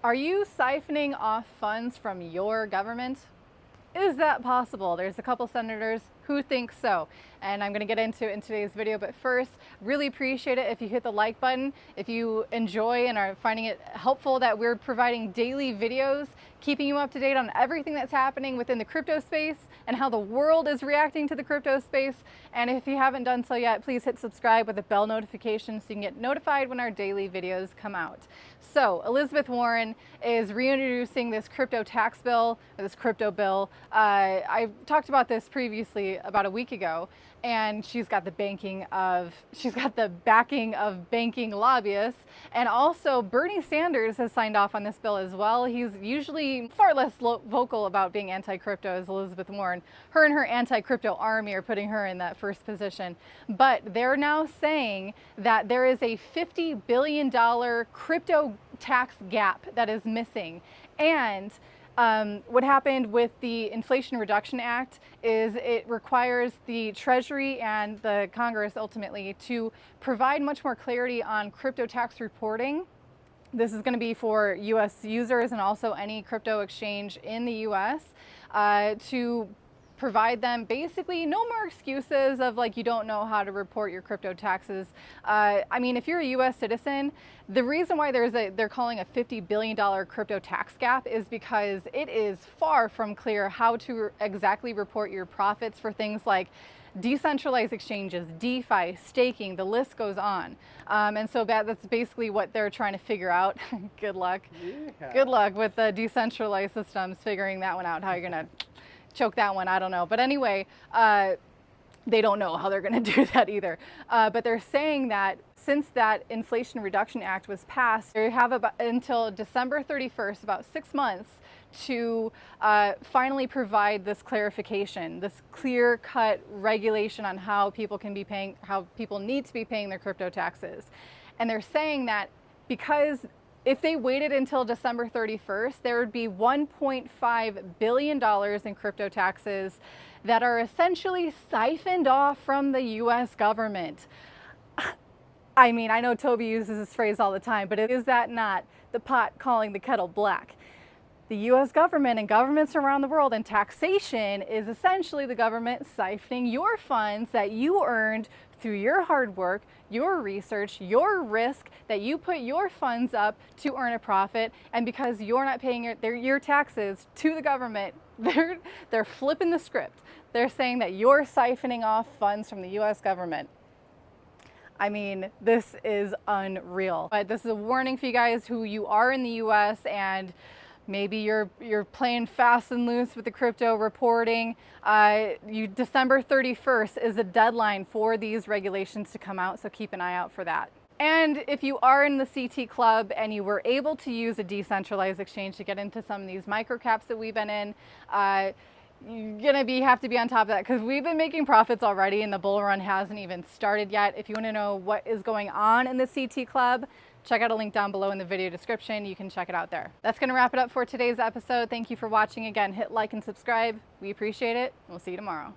Are you siphoning off funds from your government? Is that possible? There's a couple senators who think so, and I'm going to get into it in today's video. But first, really appreciate it if you hit the like button, if you enjoy and are finding it helpful that we're providing daily videos, keeping you up to date on everything that's happening within the crypto space and how the world is reacting to the crypto space. And if you haven't done so yet, please hit subscribe with a bell notification so you can get notified when our daily videos come out. So Elizabeth Warren is reintroducing this crypto tax bill, or this crypto bill. I talked about this previously about a week ago, and she's got the backing of banking lobbyists, and also Bernie Sanders has signed off on this bill as well. He's usually far less vocal about being anti-crypto as Elizabeth Warren. Her and her anti-crypto army are putting her in that first position, but they're now saying that there is a $50 billion crypto tax gap that is missing. And what happened with the Inflation Reduction Act is it requires the Treasury and the Congress ultimately to provide much more clarity on crypto tax reporting. This is going to be for US users and also any crypto exchange in the US to provide them basically no more excuses of like you don't know how to report your crypto taxes. I mean, if you're a US citizen, the reason why they're calling a $50 billion crypto tax gap is because it is far from clear how to exactly report your profits for things like decentralized exchanges, DeFi, staking, the list goes on. And so that's basically what they're trying to figure out. Good luck. Yeah. Good luck with the decentralized systems figuring that one out, how you're going to choke that one, I don't know. But anyway, they don't know how they're going to do that either. But they're saying that since that Inflation Reduction Act was passed, they have about until December 31st, about 6 months, to finally provide this clarification, this clear-cut regulation on how people can be paying, how people need to be paying their crypto taxes. And they're saying that because if they waited until December 31st, there would be $1.5 billion in crypto taxes that are essentially siphoned off from the US government. I mean, I know Toby uses this phrase all the time, but is that not the pot calling the kettle black? The US government and governments around the world, and taxation is essentially the government siphoning your funds that you earned through your hard work, your research, your risk, that you put your funds up to earn a profit. And because you're not paying your taxes to the government, they're flipping the script. They're saying that you're siphoning off funds from the US government. I mean, this is unreal. But this is a warning for you guys who you are in the US and maybe you're playing fast and loose with the crypto reporting. December 31st is the deadline for these regulations to come out, so keep an eye out for that. And if you are in the CT Club and you were able to use a decentralized exchange to get into some of these microcaps that we've been in, you're gonna have to be on top of that because we've been making profits already and the bull run hasn't even started yet. If you want to know what is going on in the CT Club, check out a link down below in the video description. You can check it out there. That's going to wrap it up for today's episode. Thank you for watching. Again, hit like and subscribe. We appreciate it. We'll see you tomorrow.